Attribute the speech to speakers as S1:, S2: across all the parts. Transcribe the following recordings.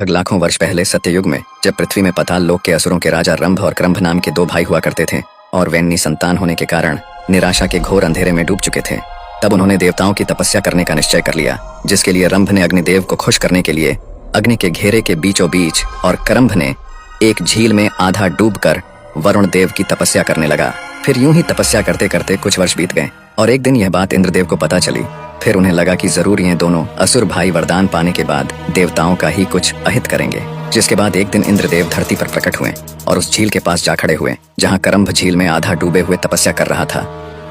S1: लाखों वर्ष पहले सत्ययुग में जब पृथ्वी में पाताल लोक के असुरों के राजा रंभ और क्रंभ नाम के 2 भाई हुआ करते थे और वे निसंतान होने के कारण निराशा के घोर अंधेरे में डूब चुके थे। तब उन्होंने देवताओं की तपस्या करने का निश्चय कर लिया, जिसके लिए रंभ ने अग्निदेव को खुश करने के लिए अग्नि के घेरे के बीचों बीच और क्रंभ ने एक झील में आधा डूबकर वरुण देव की तपस्या करने लगा। फिर यूं ही तपस्या करते करते कुछ वर्ष बीत गए और एक दिन यह बात इंद्रदेव को पता चली। फिर उन्हें लगा कि जरूर ये दोनों असुर भाई वरदान पाने के बाद देवताओं का ही कुछ अहित करेंगे। जिसके बाद एक दिन इंद्रदेव धरती पर प्रकट हुए और उस झील के पास जा खड़े हुए जहाँ क्रंभ झील में आधा डूबे हुए तपस्या कर रहा था।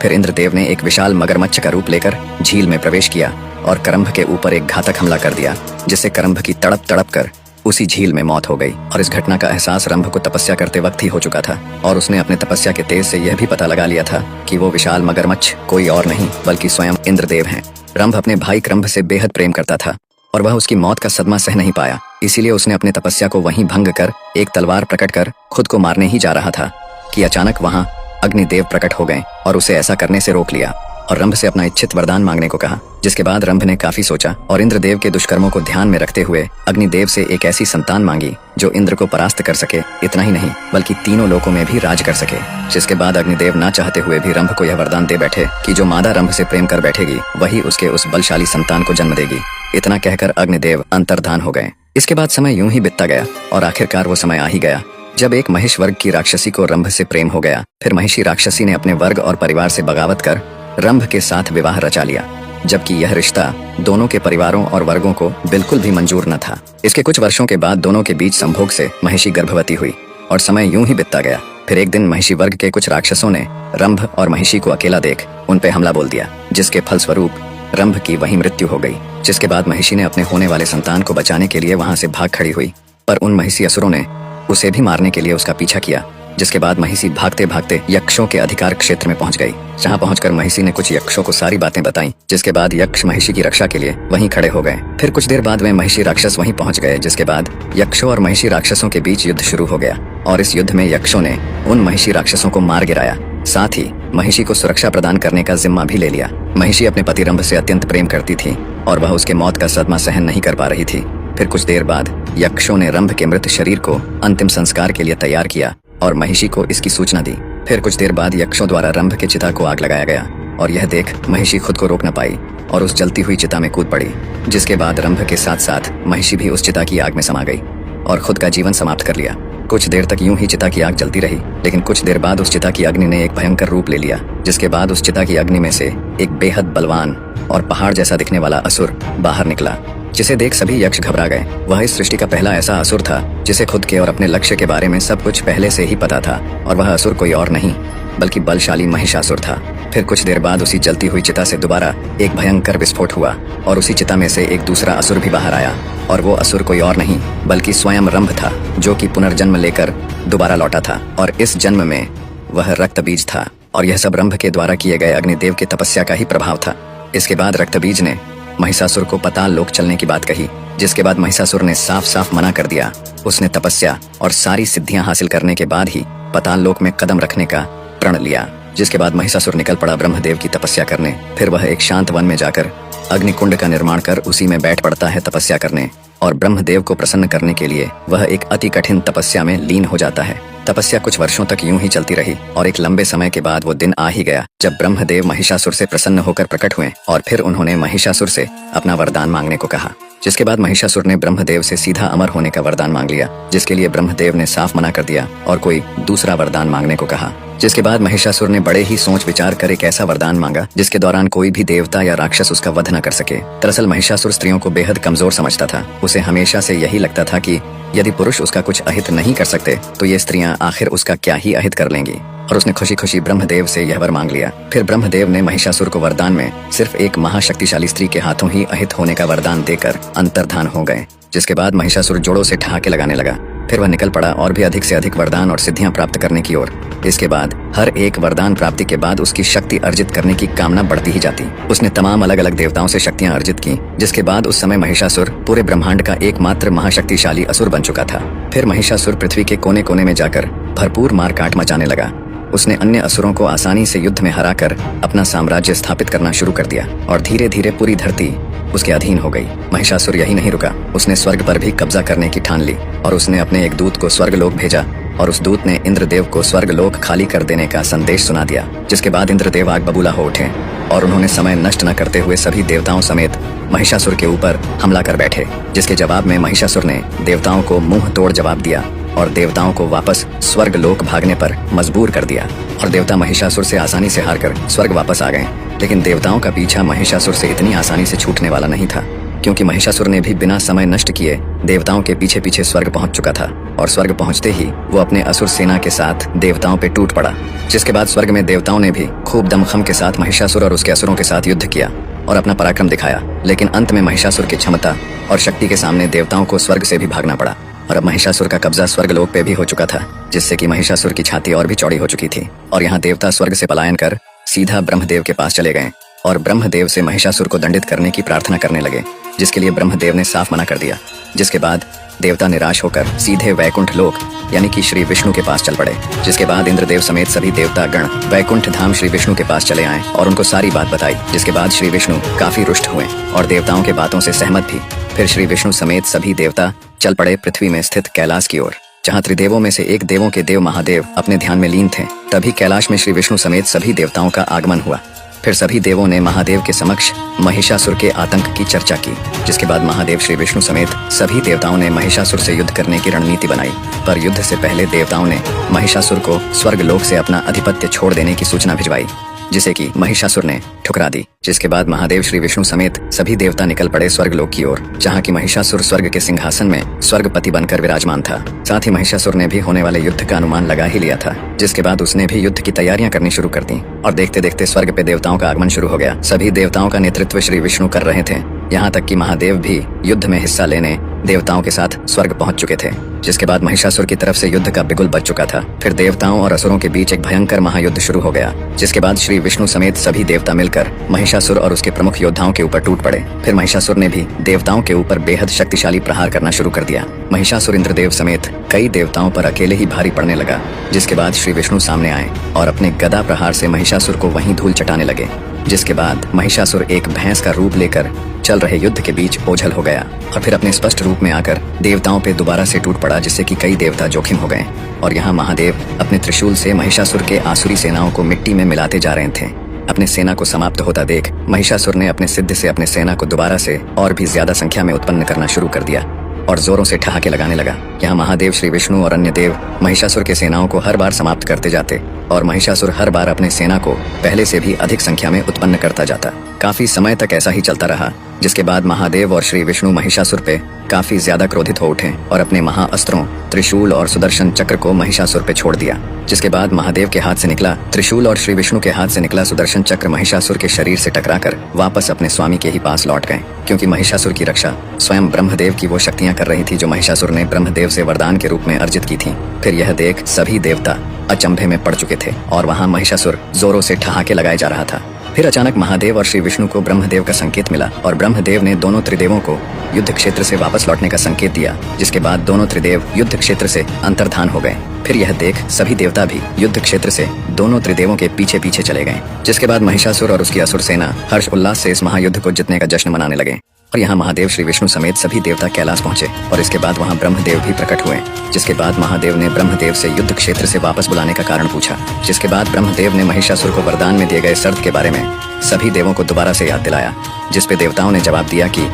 S1: फिर इंद्रदेव ने एक विशाल मगरमच्छ का रूप लेकर झील में प्रवेश किया और क्रंभ के ऊपर एक घातक हमला कर दिया, जिससे क्रंभ की तड़प तड़प कर उसी झील में मौत हो गई। और इस घटना का एहसास रंभ को तपस्या करते वक्त ही हो चुका था और उसने अपने तपस्या के तेज से यह भी पता लगा लिया था कि वो विशाल मगरमच्छ कोई और नहीं बल्कि स्वयं इंद्रदेव हैं। रंभ अपने भाई क्रंभ से बेहद प्रेम करता था और वह उसकी मौत का सदमा सह नहीं पाया, इसीलिए उसने अपने तपस्या को वहीं भंग कर एक तलवार प्रकट कर खुद को मारने ही जा रहा था कि अचानक वहां अग्निदेव प्रकट हो गए और उसे ऐसा करने से रोक लिया और रंभ से अपना इच्छित वरदान मांगने को कहा। जिसके बाद रंभ ने काफी सोचा और इंद्रदेव के दुष्कर्मों को ध्यान में रखते हुए अग्निदेव से एक ऐसी संतान मांगी जो इंद्र को परास्त कर सके। इतना ही नहीं बल्कि तीनों लोकों में भी राज कर सके। जिसके बाद अग्निदेव ना चाहते हुए भी रंभ को यह वरदान दे बैठे कि जो मादा रंभ से प्रेम कर बैठेगी वही उसके उस बलशाली संतान को जन्म देगी। इतना कहकर अग्निदेव अंतर्धान हो गए। इसके बाद समय यूं ही बीतता गया और आखिरकार वो समय आ ही गया जब एक महिष वर्ग की राक्षसी को रंभ से प्रेम हो गया। फिर महिषी राक्षसी ने अपने वर्ग और परिवार से बगावत कर रंभ के साथ विवाह रचा लिया, जबकि यह रिश्ता दोनों के परिवारों और वर्गों को बिल्कुल भी मंजूर न था। इसके कुछ वर्षों के बाद दोनों के बीच संभोग से महिषी गर्भवती हुई और समय यूं ही बीतता गया। फिर एक दिन महिषी वर्ग के कुछ राक्षसों ने रंभ और महिषी को अकेला देख उन पे हमला बोल दिया, जिसके फलस्वरूप रंभ की वहीं मृत्यु हो गई। जिसके बाद महिषी ने अपने होने वाले संतान को बचाने के लिए वहां से भाग खड़ी हुई, पर उन महिषी असुरों ने उसे भी मारने के लिए उसका पीछा किया। जिसके बाद महिषी भागते भागते यक्षों के अधिकार क्षेत्र में पहुंच गई, जहां पहुंचकर महिषी ने कुछ यक्षों को सारी बातें बताई। जिसके बाद यक्ष महिषी की रक्षा के लिए वहीं खड़े हो गए। फिर कुछ देर बाद वे महिषी राक्षस वहीं पहुंच गए। जिसके बाद यक्षों और महिषी राक्षसों के बीच युद्ध शुरू हो गया और इस युद्ध में यक्षों ने उन महिषी राक्षसों को मार गिराया, साथ ही महिषी को सुरक्षा प्रदान करने का जिम्मा भी ले लिया। महिषी अपने पति रंभ से अत्यंत प्रेम करती थी और वह उसके मौत का सदमा सहन नहीं कर पा रही थी। फिर कुछ देर बाद यक्षों ने रंभ के मृत शरीर को अंतिम संस्कार के लिए तैयार किया और महिषी को इसकी सूचना दी। फिर कुछ देर बाद यक्षों द्वारा रंभ के चिता को आग लगाया गया और यह देख महिषी खुद को रोक न पाई और उस जलती हुई चिता में कूद पड़ी। जिसके बाद रंभ के साथ साथ महिषी भी उस चिता की आग में समा गई और खुद का जीवन समाप्त कर लिया। कुछ देर तक यूं ही चिता की आग जलती रही, लेकिन कुछ देर बाद उस चिता की अग्नि ने एक भयंकर रूप ले लिया। जिसके बाद उस चिता की अग्नि में से एक बेहद बलवान और पहाड़ जैसा दिखने वाला असुर बाहर निकला, जिसे देख सभी यक्ष घबरा गए। वह इस सृष्टि का पहला ऐसा असुर था जिसे खुद के और अपने लक्ष्य के बारे में सब कुछ पहले से ही पता था और वह असुर कोई और नहीं बल्कि बलशाली महिषासुर था। फिर कुछ देर बाद उसी जलती हुई चिता से दोबारा एक भयंकर विस्फोट हुआ और उसी चिता में से एक दूसरा असुर भी बाहर आया और वो असुर कोई और नहीं बल्कि स्वयं रंभ था, जो कि पुनर्जन्म लेकर दोबारा लौटा था और इस जन्म में वह रक्तबीज था और यह सब रंभ के द्वारा किए गए अग्निदेव की तपस्या का ही प्रभाव था। इसके बाद रक्तबीज ने महिषासुर को पाताल लोक चलने की बात कही, जिसके बाद महिषासुर ने साफ साफ मना कर दिया। उसने तपस्या और सारी सिद्धियां हासिल करने के बाद ही पाताल लोक में कदम रखने का प्रण लिया। जिसके बाद महिषासुर निकल पड़ा ब्रह्मदेव की तपस्या करने। फिर वह एक शांत वन में जाकर अग्निकुंड का निर्माण कर उसी में बैठ पड़ता है तपस्या करने और ब्रह्मदेव को प्रसन्न करने के लिए वह एक अति कठिन तपस्या में लीन हो जाता है। तपस्या कुछ वर्षों तक यूं ही चलती रही और एक लंबे समय के बाद वो दिन आ ही गया जब ब्रह्मदेव महिषासुर से प्रसन्न होकर प्रकट हुए और फिर उन्होंने महिषासुर से अपना वरदान मांगने को कहा। जिसके बाद महिषासुर ने ब्रह्मदेव से सीधा अमर होने का वरदान मांग लिया, जिसके लिए ब्रह्मदेव ने साफ मना कर दिया और कोई दूसरा वरदान मांगने को कहा। जिसके बाद महिषासुर ने बड़े ही सोच विचार कर एक ऐसा वरदान मांगा जिसके दौरान कोई भी देवता या राक्षस उसका वध न कर सके। दरअसल महिषासुर स्त्रियों को बेहद कमजोर समझता था। उसे हमेशा से यही लगता था कि यदि पुरुष उसका कुछ अहित नहीं कर सकते तो ये स्त्रियां आखिर उसका क्या ही अहित कर लेंगी और उसने खुशी खुशी ब्रह्मदेव से यह वर मांग लिया। फिर ब्रह्मदेव ने महिषासुर को वरदान में सिर्फ एक महाशक्तिशाली स्त्री के हाथों ही अहित होने का वरदान देकर अंतर्धान हो गए। जिसके बाद महिषासुर जोड़ों से ठहाके लगाने लगा। फिर वह निकल पड़ा और भी अधिक से अधिक वरदान और सिद्धियां प्राप्त करने की ओर। इसके बाद हर एक वरदान प्राप्ति के बाद उसकी शक्ति अर्जित करने की कामना बढ़ती ही जाती। उसने तमाम अलग अलग देवताओं से शक्तियां अर्जित की, जिसके बाद उस समय महिषासुर पूरे ब्रह्मांड का एकमात्र महाशक्तिशाली असुर बन चुका था। फिर महिषासुर पृथ्वी के कोने कोने में जाकर भरपूर मार काट मचाने लगा। उसने अन्य असुरों को आसानी से युद्ध में हराकर अपना साम्राज्य स्थापित करना शुरू कर दिया और धीरे धीरे पूरी धरती उसके अधीन हो गई। महिषासुर यही नहीं रुका, उसने स्वर्ग पर भी कब्जा करने की ठान ली और उसने अपने एक दूत को स्वर्गलोक भेजा और उस दूत ने इंद्रदेव को स्वर्गलोक खाली कर देने का संदेश सुना दिया। जिसके बाद इंद्रदेव आग बबूला हो उठे और उन्होंने समय नष्ट न करते हुए सभी देवताओं समेत महिषासुर के ऊपर हमला कर बैठे। जिसके जवाब में महिषासुर ने देवताओं को मुंह तोड़ जवाब दिया और देवताओं को वापस स्वर्ग लोक भागने पर मजबूर कर दिया और देवता महिषासुर से आसानी से हारकर स्वर्ग वापस आ गए। लेकिन देवताओं का पीछा महिषासुर से इतनी आसानी से छूटने वाला नहीं था, क्योंकि महिषासुर ने भी बिना समय नष्ट किए देवताओं के पीछे पीछे स्वर्ग पहुंच चुका था और स्वर्ग पहुंचते ही वो अपने असुर सेना के साथ देवताओं पे टूट पड़ा। जिसके बाद स्वर्ग में देवताओं ने भी खूब दमखम के साथ महिषासुर और उसके असुरों के साथ युद्ध किया और अपना पराक्रम दिखाया। लेकिन अंत में महिषासुर की क्षमता और शक्ति के सामने देवताओं को स्वर्ग से भी भागना पड़ा और अब महिषासुर का कब्जा स्वर्गलोक पे भी हो चुका था, जिससे कि महिषासुर की छाती और भी चौड़ी हो चुकी थी। और यहाँ देवता स्वर्ग से पलायन कर सीधा ब्रह्मदेव के पास चले गए और ब्रह्मदेव से महिषासुर को दंडित करने की प्रार्थना करने लगे, जिसके लिए ब्रह्मदेव ने साफ मना कर दिया। जिसके बाद देवता निराश होकर सीधे वैकुंठ लोक यानी कि श्री विष्णु के पास चल पड़े। जिसके बाद इंद्रदेव समेत सभी देवता गण वैकुंठ धाम श्री विष्णु के पास चले आए और उनको सारी बात बताई। जिसके बाद श्री विष्णु काफी रुष्ट हुए और देवताओं के बातों से सहमत भी। फिर श्री विष्णु समेत सभी देवता चल पड़े पृथ्वी में स्थित कैलाश की ओर, जहाँ त्रिदेवों में से एक देवों के देव महादेव अपने ध्यान में लीन थे। तभी कैलाश में श्री विष्णु समेत सभी देवताओं का आगमन हुआ। फिर सभी देवों ने महादेव के समक्ष महिषासुर के आतंक की चर्चा की। जिसके बाद महादेव श्री विष्णु समेत सभी देवताओं ने महिषासुर से युद्ध करने की रणनीति बनाई। पर युद्ध से पहले देवताओं ने महिषासुर को स्वर्गलोक से अपना आधिपत्य छोड़ देने की सूचना भिजवाई, जिसे कि महिषासुर ने ठुकरा दी। जिसके बाद महादेव श्री विष्णु समेत सभी देवता निकल पड़े स्वर्गलोक की ओर, जहाँ की महिषासुर स्वर्ग के सिंहासन में स्वर्गपति बनकर विराजमान था। साथ ही महिषासुर ने भी होने वाले युद्ध का अनुमान लगा ही लिया था। जिसके बाद उसने भी युद्ध की तैयारियां करनी शुरू कर दी और देखते देखते स्वर्ग पे देवताओं का आगमन शुरू हो गया। सभी देवताओं का नेतृत्व श्री विष्णु कर रहे थे, यहाँ तक कि महादेव भी युद्ध में हिस्सा लेने देवताओं के साथ स्वर्ग पहुंच चुके थे। जिसके बाद महिषासुर की तरफ से युद्ध का बिगुल बज चुका था। फिर देवताओं और असुरों के बीच एक भयंकर महायुद्ध शुरू हो गया। जिसके बाद श्री विष्णु समेत सभी देवता मिलकर महिषासुर और उसके प्रमुख योद्धाओं के ऊपर टूट पड़े। फिर महिषासुर ने भी देवताओं के ऊपर बेहद शक्तिशाली प्रहार करना शुरू कर दिया। महिषासुर इंद्रदेव समेत कई देवताओं पर अकेले ही भारी पड़ने लगा। जिसके बाद श्री विष्णु सामने आए और अपने गदा प्रहार से महिषासुर को वहीं धूल चटाने लगे। जिसके बाद महिषासुर एक भैंस का रूप लेकर चल रहे युद्ध के बीच ओझल हो गया और फिर अपने स्पष्ट रूप में आकर देवताओं पे दोबारा से टूट पड़ा, जिससे कि कई देवता जोखिम हो गए। और यहाँ महादेव अपने त्रिशूल से महिषासुर के आसुरी सेनाओं को मिट्टी में मिलाते जा रहे थे। अपने सेना को समाप्त होता देख महिषासुर ने अपने सिद्ध से अपने सेना को दोबारा से और भी ज्यादा संख्या में उत्पन्न करना शुरू कर दिया और जोरों से ठहाके लगाने लगा। यहाँ महादेव श्री विष्णु और अन्य देव महिषासुर के सेनाओं को हर बार समाप्त करते जाते और महिषासुर हर बार अपने सेना को पहले से भी अधिक संख्या में उत्पन्न करता जाता। काफी समय तक ऐसा ही चलता रहा। जिसके बाद महादेव और श्री विष्णु महिषासुर पे काफी ज्यादा क्रोधित हो उठे और अपने महाअस्त्रों त्रिशूल और सुदर्शन चक्र को महिषासुर पे छोड़ दिया। जिसके बाद महादेव के हाथ से निकला त्रिशूल और श्री विष्णु के हाथ से निकला सुदर्शन चक्र महिषासुर के शरीर से टकराकर वापस अपने स्वामी के ही पास लौट गए, क्योंकि महिषासुर की रक्षा स्वयं ब्रह्मदेव की वो शक्तियां कर रही थी जो महिषासुर ने ब्रह्मदेव से वरदान के रूप में अर्जित की थी। फिर यह देख सभी देवता अचंभे में पड़ चुके थे और वहाँ महिषासुर जोरों से ठहाके लगाए जा रहा था। फिर अचानक महादेव और श्री विष्णु को ब्रह्मदेव का संकेत मिला और ब्रह्मदेव ने दोनों त्रिदेवों को युद्ध क्षेत्र से वापस लौटने का संकेत दिया। जिसके बाद दोनों त्रिदेव युद्ध क्षेत्र से अंतर्धान हो गए। फिर यह देख सभी देवता भी युद्ध क्षेत्र से दोनों त्रिदेवों के पीछे पीछे चले गए। जिसके बाद महिषासुर और उसकी असुर सेना हर्ष उल्लास से इस महायुद्ध को जीतने का जश्न मनाने लगे और यहाँ महादेव श्री विष्णु समेत सभी देवता कैलाश पहुंचे और इसके बाद वहाँ ब्रह्मदेव भी प्रकट हुए। जिसके बाद महादेव ने ब्रह्मदेव से युद्ध क्षेत्र से वापस बुलाने का कारण पूछा। जिसके बाद ब्रह्मदेव ने महिषासुर को वरदान में दिए गए शर्त के बारे में सभी देवों को दोबारा से याद दिलाया, जिस पे देवताओं ने जवाब दिया कि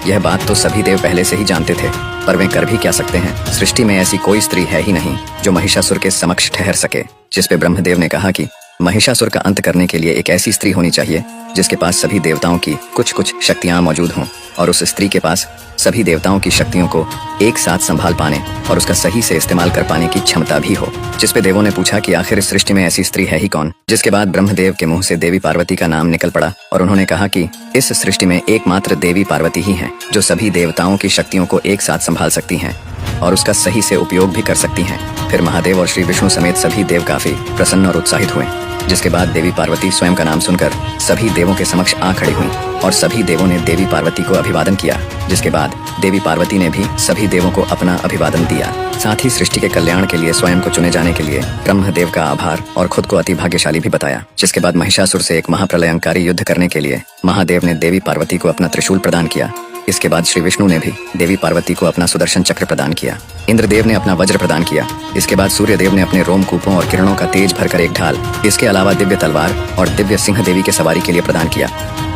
S1: यह बात तो सभी देव पहले से ही जानते थे, पर वे कर भी क्या सकते हैं। सृष्टि में ऐसी कोई स्त्री है ही नहीं जो महिषासुर के समक्ष ठहर सके। जिस पे ब्रह्मदेव ने कहा कि महिषासुर का अंत करने के लिए एक ऐसी स्त्री होनी चाहिए जिसके पास सभी देवताओं की कुछ कुछ शक्तियां मौजूद हों और उस स्त्री के पास सभी देवताओं की शक्तियों को एक साथ संभाल पाने और उसका सही से इस्तेमाल कर पाने की क्षमता भी हो। जिस पे देवों ने पूछा कि आखिर इस सृष्टि में ऐसी स्त्री है ही कौन। जिसके बाद ब्रह्मदेव के मुंह से देवी पार्वती का नाम निकल पड़ा और उन्होंने कहा कि इस सृष्टि में एकमात्र देवी पार्वती ही है जो सभी देवताओं की शक्तियों को एक साथ संभाल सकती हैं और उसका सही से उपयोग भी कर सकती हैं। फिर महादेव और श्री विष्णु समेत सभी देव काफी प्रसन्न और उत्साहित हुए जिसके बाद देवी पार्वती स्वयं का नाम सुनकर सभी देवों के समक्ष आ खड़ी हुई और सभी देवों ने देवी पार्वती को अभिवादन किया। जिसके बाद देवी पार्वती ने भी सभी देवों को अपना अभिवादन दिया। साथ ही सृष्टि के कल्याण के लिए स्वयं को चुने जाने के लिए ब्रह्मदेव का आभार और खुद को अति भाग्यशाली भी बताया। जिसके बाद महिषासुर से एक महाप्रलयंकारी युद्ध करने के लिए महादेव ने देवी पार्वती को अपना त्रिशूल प्रदान किया। इसके बाद श्री विष्णु ने भी देवी पार्वती को अपना सुदर्शन चक्र प्रदान किया। इंद्रदेव ने अपना वज्र प्रदान किया। इसके बाद सूर्यदेव ने अपने रोमकूपों और किरणों का तेज भरकर एक ढाल, इसके अलावा दिव्य तलवार और दिव्य सिंह देवी के सवारी के लिए प्रदान किया।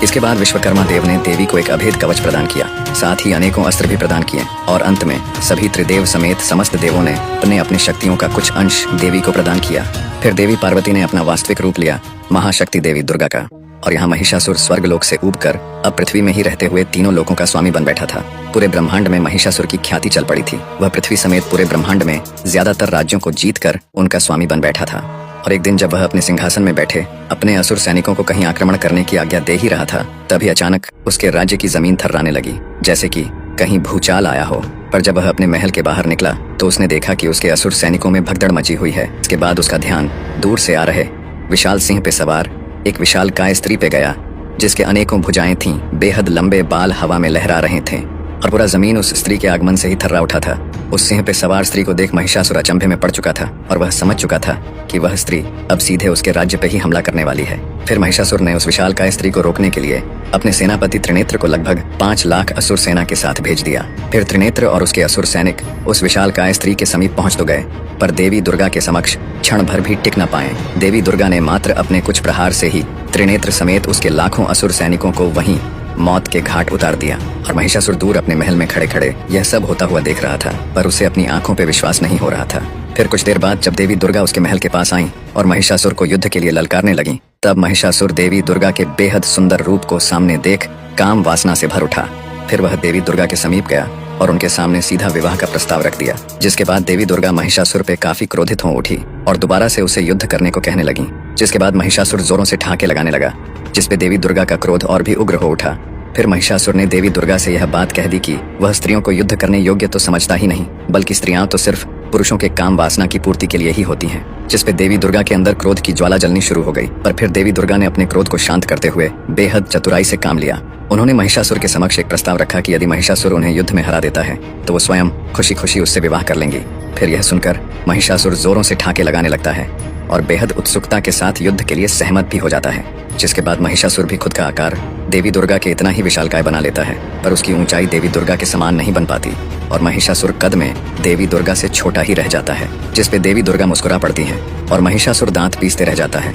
S1: इसके बाद विश्वकर्मा देव ने देवी को एक अभेद कवच प्रदान किया। साथ ही अनेकों अस्त्र भी प्रदान किए और अंत में सभी त्रिदेव समेत समस्त देवों ने अपने अपनी शक्तियों का कुछ अंश देवी को प्रदान किया। फिर देवी पार्वती ने अपना वास्तविक रूप लिया महाशक्ति देवी दुर्गा का, और यहाँ महिषासुर स्वर्ग लोक से ऊबकर अब पृथ्वी में ही रहते हुए तीनों लोकों का स्वामी बन बैठा था। पूरे ब्रह्मांड में महिषासुर की ख्याति चल पड़ी थी। वह पृथ्वी समेत पूरे ब्रह्मांड में ज्यादातर राज्यों को जीतकर उनका स्वामी बन बैठा था। और एक दिन जब वह अपने सिंहासन में बैठे अपने असुर सैनिकों को कहीं आक्रमण करने की आज्ञा दे ही रहा था, तभी अचानक उसके राज्य की जमीन थर्राने लगी, जैसे कि कहीं भूचाल आया हो। पर जब वह अपने महल के बाहर निकला तो उसने देखा कि उसके असुर सैनिकों में भगदड़ मची हुई है। इसके बाद उसका ध्यान दूर से आ रहे विशाल सिंह पे सवार एक विशाल काय स्त्री पे गया, जिसके अनेकों भुजाएं थीं, बेहद लंबे बाल हवा में लहरा रहे थे और पूरा जमीन उस स्त्री के आगमन से ही थर्रा उठा था। उस सिंह पे सवार स्त्री को देख महिषासुर अचंभे में पड़ चुका था और वह समझ चुका था कि वह स्त्री अब सीधे उसके राज्य पे ही हमला करने वाली है। फिर महिषासुर ने उस विशाल काय स्त्री को रोकने के लिए अपने सेनापति त्रिनेत्र को लगभग 5 लाख असुर सेना के साथ भेज दिया। फिर त्रिनेत्र और उसके असुर सैनिक उस विशाल काय स्त्री के समीप पहुंच तो गए, पर देवी दुर्गा के समक्ष क्षण भर भी टिक न पाए। देवी दुर्गा ने मात्र अपने कुछ प्रहार से ही त्रिनेत्र समेत उसके लाखों असुर सैनिकों को वहीं मौत के घाट उतार दिया। और महिषासुर दूर अपने महल में खड़े खड़े यह सब होता हुआ देख रहा था, पर उसे अपनी आंखों पे विश्वास नहीं हो रहा था। फिर कुछ देर बाद जब देवी दुर्गा उसके महल के पास आईं और महिषासुर को युद्ध के लिए ललकारने लगी, तब महिषासुर देवी दुर्गा के बेहद सुंदर रूप को सामने देख काम वासना से भर उठा। फिर वह देवी दुर्गा के समीप गया और उनके सामने सीधा विवाह का प्रस्ताव रख दिया। जिसके बाद देवी दुर्गा महिषासुर पे काफी क्रोधित हो उठी और दोबारा से उसे युद्ध करने को कहने लगी। जिसके बाद महिषासुर जोरों से ठहाके लगाने लगा, जिसपे देवी दुर्गा का क्रोध और भी उग्र हो उठा। फिर महिषासुर ने देवी दुर्गा से यह बात कह दी कि वह स्त्रियों को युद्ध करने योग्य तो समझता ही नहीं, बल्कि स्त्रियां तो सिर्फ पुरुषों के काम वासना की पूर्ति के लिए ही होती हैं। जिसपे देवी दुर्गा के अंदर क्रोध की ज्वाला जलनी शुरू हो गई। पर फिर देवी दुर्गा ने अपने क्रोध को शांत करते हुए बेहद चतुराई से काम लिया। उन्होंने महिषासुर के समक्ष एक प्रस्ताव रखा कि यदि महिषासुर उन्हें युद्ध में हरा देता है तो वो स्वयं खुशी खुशी उससे विवाह कर लेंगी। फिर यह सुनकर महिषासुर जोरों से ठाके लगाने लगता है और बेहद उत्सुकता के साथ युद्ध के लिए सहमत भी हो जाता है। जिसके बाद महिषासुर भी खुद का आकार देवी दुर्गा के इतना ही विशालकाय बना लेता है, पर उसकी ऊंचाई देवी दुर्गा के समान नहीं बन पाती और महिषासुर कद में देवी दुर्गा से छोटा ही रह जाता है। जिसपे देवी दुर्गा मुस्कुरा पड़ती है और महिषासुर दांत पीसते रह जाता है।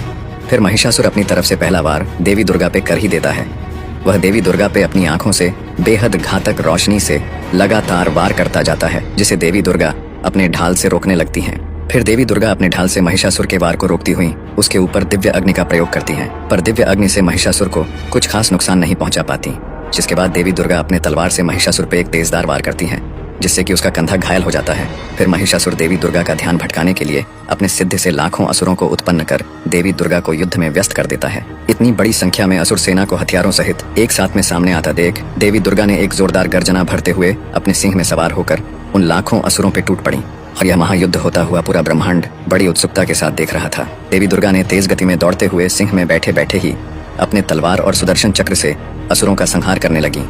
S1: फिर महिषासुर अपनी तरफ से पहला वार देवी दुर्गा पे कर ही देता है। वह देवी दुर्गा पे अपनी आंखों से बेहद घातक रोशनी से लगातार वार करता जाता है, जिसे देवी दुर्गा अपने ढाल से रोकने लगती हैं। फिर देवी दुर्गा अपने ढाल से महिषासुर के वार को रोकती हुई उसके ऊपर दिव्य अग्नि का प्रयोग करती हैं, पर दिव्य अग्नि से महिषासुर को कुछ खास नुकसान नहीं पहुंचा पाती। जिसके बाद देवी दुर्गा अपने तलवार से महिषासुर पे एक तेजदार वार करती हैं, जिससे कि उसका कंधा घायल हो जाता है। फिर महिषासुर देवी दुर्गा का ध्यान भटकाने के लिए अपने सिद्ध से लाखों असुरों को उत्पन्न कर देवी दुर्गा को युद्ध में व्यस्त कर देता है। इतनी बड़ी संख्या में असुर सेना को हथियारों सहित एक साथ में सामने आता देख देवी दुर्गा ने एक जोरदार गर्जना भरते हुए अपने सिंह में सवार होकर उन लाखों असुरों पे टूट पड़ी और यह महायुद्ध होता हुआ पूरा ब्रह्मांड बड़ी उत्सुकता के साथ देख रहा था। देवी दुर्गा ने तेज गति में दौड़ते हुए सिंह में बैठे बैठे ही अपने तलवार और सुदर्शन चक्र से असुरों का संहार करने लगी।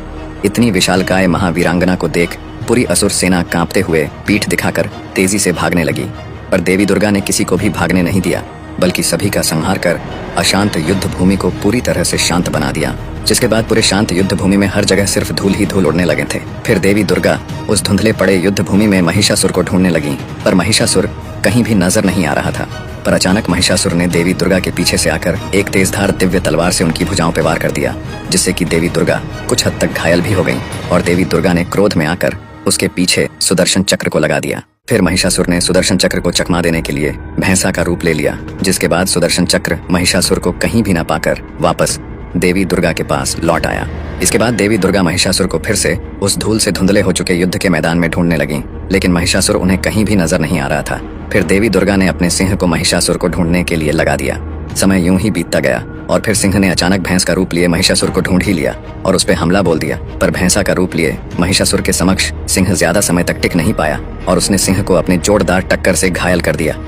S1: इतनी विशालकाय महावीरांगना को देख पूरी असुर सेना कांपते हुए पीठ दिखाकर तेजी से भागने लगी, पर देवी दुर्गा ने किसी को भी भागने नहीं दिया, बल्कि सभी का संहार कर अशांत युद्ध भूमि को पूरी तरह से शांत बना दिया। जिसके बाद पूरे शांत युद्ध भूमि में हर जगह सिर्फ धूल ही धूल उड़ने लगे थे। फिर देवी दुर्गा उस धुंधले पड़े युद्ध भूमि में महिषासुर को ढूंढने लगी, पर महिषासुर कहीं भी नजर नहीं आ रहा था। पर अचानक महिषासुर ने देवी दुर्गा के पीछे से आकर एक तेजधार दिव्य तलवार से उनकी भुजाओं पर वार कर दिया, जिससे कि देवी दुर्गा कुछ हद तक घायल भी हो गई और देवी दुर्गा ने क्रोध में आकर उसके पीछे सुदर्शन चक्र को लगा दिया। फिर महिषासुर ने सुदर्शन चक्र को चकमा देने के लिए भैंसा का रूप ले लिया। जिसके बाद सुदर्शन चक्र महिषासुर को कहीं भी न पाकर वापस देवी दुर्गा के पास लौट आया। इसके बाद देवी दुर्गा महिषासुर को फिर से उस धूल से धुंधले हो चुके युद्ध के मैदान में ढूंढने लगी, लेकिन महिषासुर उन्हें कहीं भी नजर नहीं आ रहा था। फिर देवी दुर्गा ने अपने सिंह को महिषासुर को ढूंढने के लिए लगा दिया। समय यूं ही बीतता गया और फिर सिंह ने अचानक भैंस का रूप लिए महिषासुर को ढूंढ ही लिया और उस पे हमला बोल दिया। पर भैंसा का रूप लिए महिषासुर के समक्ष सिंह ज्यादा समय तक टिक नहीं पाया और उसने सिंह को अपने जोरदार टक्कर से घायल कर दिया।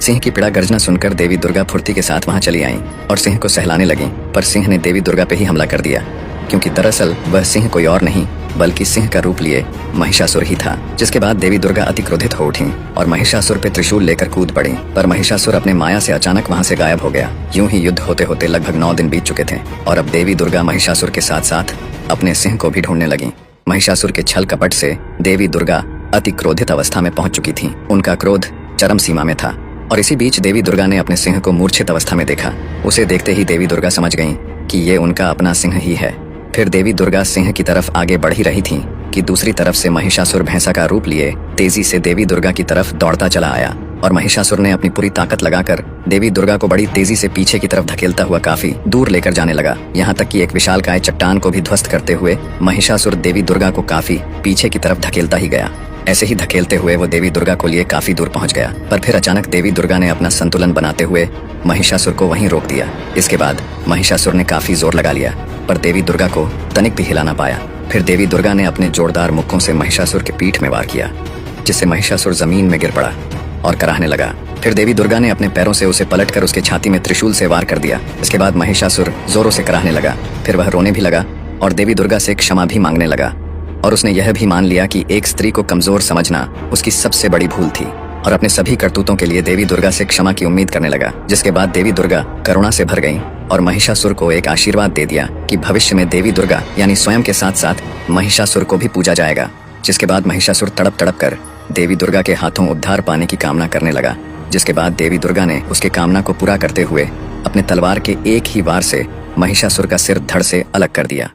S1: सिंह की पीड़ा गर्जना सुनकर देवी दुर्गा फुर्ती के साथ वहां चली आईं और सिंह को सहलाने लगीं, पर सिंह ने देवी दुर्गा पे ही हमला कर दिया, क्योंकि दरअसल वह सिंह कोई और नहीं बल्कि सिंह का रूप लिए महिषासुर ही था। जिसके बाद देवी दुर्गा अति क्रोधित हो उठी और महिषासुर पे त्रिशूल लेकर कूद पड़ी, पर महिषासुर अपने माया से अचानक वहां से गायब हो गया। यूं ही युद्ध होते होते लगभग 9 दिन बीत चुके थे और अब देवी दुर्गा महिषासुर के साथ साथ अपने सिंह को भी ढूंढने लगी। महिषासुर के छल कपट से देवी दुर्गा अति क्रोधित अवस्था में पहुंच चुकी थी। उनका क्रोध चरम सीमा में था और इसी बीच देवी दुर्गा ने अपने सिंह को मूर्छित अवस्था में देखा। उसे देखते ही देवी दुर्गा समझ गईं कि ये उनका अपना सिंह ही है। फिर देवी दुर्गा सिंह की तरफ आगे बढ़ ही रही थी कि दूसरी तरफ से महिषासुर भैंसा का रूप लिए तेजी से देवी दुर्गा की तरफ दौड़ता चला आया और महिषासुर ने अपनी पूरी ताकत लगाकर देवी दुर्गा को बड़ी तेजी से पीछे की तरफ धकेलता हुआ काफी दूर लेकर जाने लगा। यहाँ तक कि एक विशालकाय चट्टान को भी ध्वस्त करते हुए महिषासुर देवी दुर्गा को काफी पीछे की तरफ धकेलता ही गया। ऐसे ही धकेलते हुए वो देवी दुर्गा को लिए काफी दूर पहुंच गया, पर फिर अचानक देवी दुर्गा ने अपना संतुलन बनाते हुए महिषासुर को वहीं रोक दिया। इसके बाद महिषासुर ने काफी जोर लगा लिया, पर देवी दुर्गा को तनिक भी हिला ना पाया। फिर देवी दुर्गा ने अपने जोरदार मुक्कों से महिषासुर के पीठ में वार किया, जिससे महिषासुर जमीन में गिर पड़ा और कराहने लगा। फिर देवी दुर्गा ने अपने पैरों से उसे पलटकर उसके छाती में त्रिशूल से वार कर दिया। इसके बाद महिषासुर जोरों से कराहने लगा। फिर वह रोने भी लगा और देवी दुर्गा से क्षमा भी मांगने लगा और उसने यह भी मान लिया कि एक स्त्री को कमजोर समझना उसकी सबसे बड़ी भूल थी और अपने सभी करतूतों के लिए देवी दुर्गा से क्षमा की उम्मीद करने लगा। जिसके बाद देवी दुर्गा करुणा से भर गईं और महिषासुर को एक आशीर्वाद दे दिया कि भविष्य में देवी दुर्गा यानी स्वयं के साथ साथ महिषासुर को भी पूजा जाएगा। जिसके बाद महिषासुर तड़प तड़प कर देवी दुर्गा के हाथों उद्धार पाने की कामना करने लगा। जिसके बाद देवी दुर्गा ने उसके कामना को पूरा करते हुए अपने तलवार के एक ही वार से महिषासुर का सिर धड़ से अलग कर दिया।